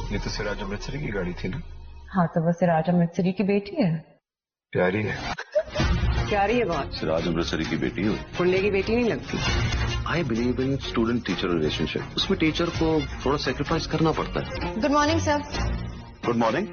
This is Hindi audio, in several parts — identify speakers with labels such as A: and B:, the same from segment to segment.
A: ये तो सिराज अमृतसरी की गाड़ी थी ना?
B: हाँ तो वो सिराज अमृतसरी की बेटी है।
A: प्यारी है।
C: प्यारी है बहुत।
D: सिराज अमृतसरी की बेटी हो?
C: कुंडे की बेटी नहीं लगती।
D: I believe in student teacher relationship. उसमें टीचर को थोड़ा सेक्रीफाइस करना पड़ता है।
E: Good morning sir.
D: Good morning.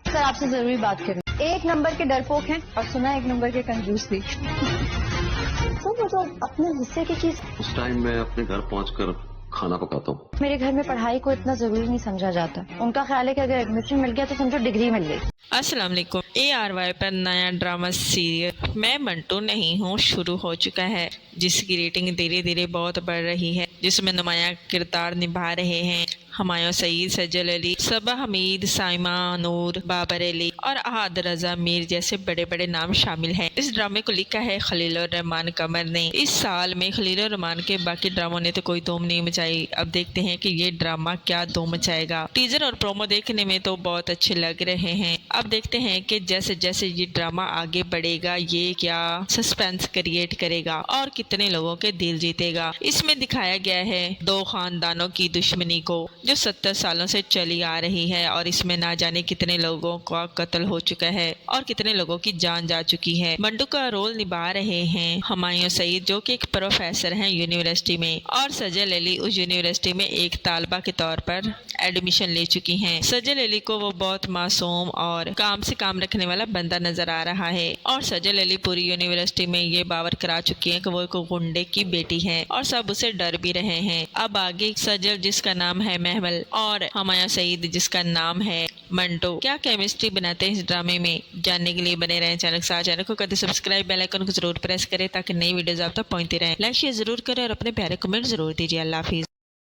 E: Sir आपसे जरूरी बात करनी। एक नंबर के डरपोक हैं और सुना एक नंबर के कंजूस भी। सर वो जो अपने हिस्से की चीज।
D: उस टाइम मैं अपने घर पहुंचकर खाना पकाता हूँ।
E: मेरे घर में पढ़ाई को इतना जरूरी नहीं समझा जाता। उनका ख्याल है कि अगर एडमिशन मिल गया तो समझो डिग्री मिल गई।
F: अस्सलाम वालेकुम। ARY पर नया ड्रामा सीरियल मैं मंटू नहीं हूँ शुरू हो चुका है, जिसकी रेटिंग धीरे धीरे बहुत बढ़ रही है, जिसमें नुमाया किरदार निभा रहे हैं हुमायूं सईद, सजल अली, सबा हमीद, साइमा नूर, बाबर अली और अहाद रजा मीर जैसे बड़े बड़े नाम शामिल हैं। इस ड्रामे को लिखा है खलीलुर रहमान कमर ने। इस साल में खलीलुर रहमान के बाकी ड्रामों ने तो कोई धूम नहीं मचाई। अब देखते हैं कि ये ड्रामा क्या धूम मचाएगा। टीजर और प्रोमो देखने में तो बहुत अच्छे लग रहे हैं। अब देखते हैं कि जैसे जैसे ये ड्रामा आगे बढ़ेगा ये क्या सस्पेंस क्रिएट करेगा और कितने लोगों के दिल जीतेगा। इसमें दिखाया गया है दो खानदानों की दुश्मनी को जो 70 सालों से चली आ रही है और इसमें ना जाने कितने लोगों का कत्ल हो चुका है और कितने लोगों की जान जा चुकी है। मंटू का रोल निभा रहे हैं हुमायूं सईद जो कि एक प्रोफेसर हैं यूनिवर्सिटी में, और सजल अली उस यूनिवर्सिटी में एक तालबा के तौर पर एडमिशन ले चुकी हैं। सजल अली को वो बहुत मासूम और काम से काम रखने वाला बंदा नजर आ रहा है और सजल अली पूरी यूनिवर्सिटी में ये बावर करा चुकी है कि वो एक गुंडे की बेटी है और सब उसे डर भी रहे हैं। अब आगे सजल जिसका नाम है महमल और हुमायूं सईद जिसका नाम है मंटू क्या केमिस्ट्री बनाते हैं इस ड्रामे में, जानने के लिए बने रहें चैनल के साथ। चैनल को करते सब्सक्राइब, बेल आइकन को जरूर प्रेस करें ताकि नई वीडियोस आप तक पहुंचती रहें। लाइक शेयर जरूर करें और अपने प्यारे कमेंट जरूर दीजिए। अल्लाह हाफिज।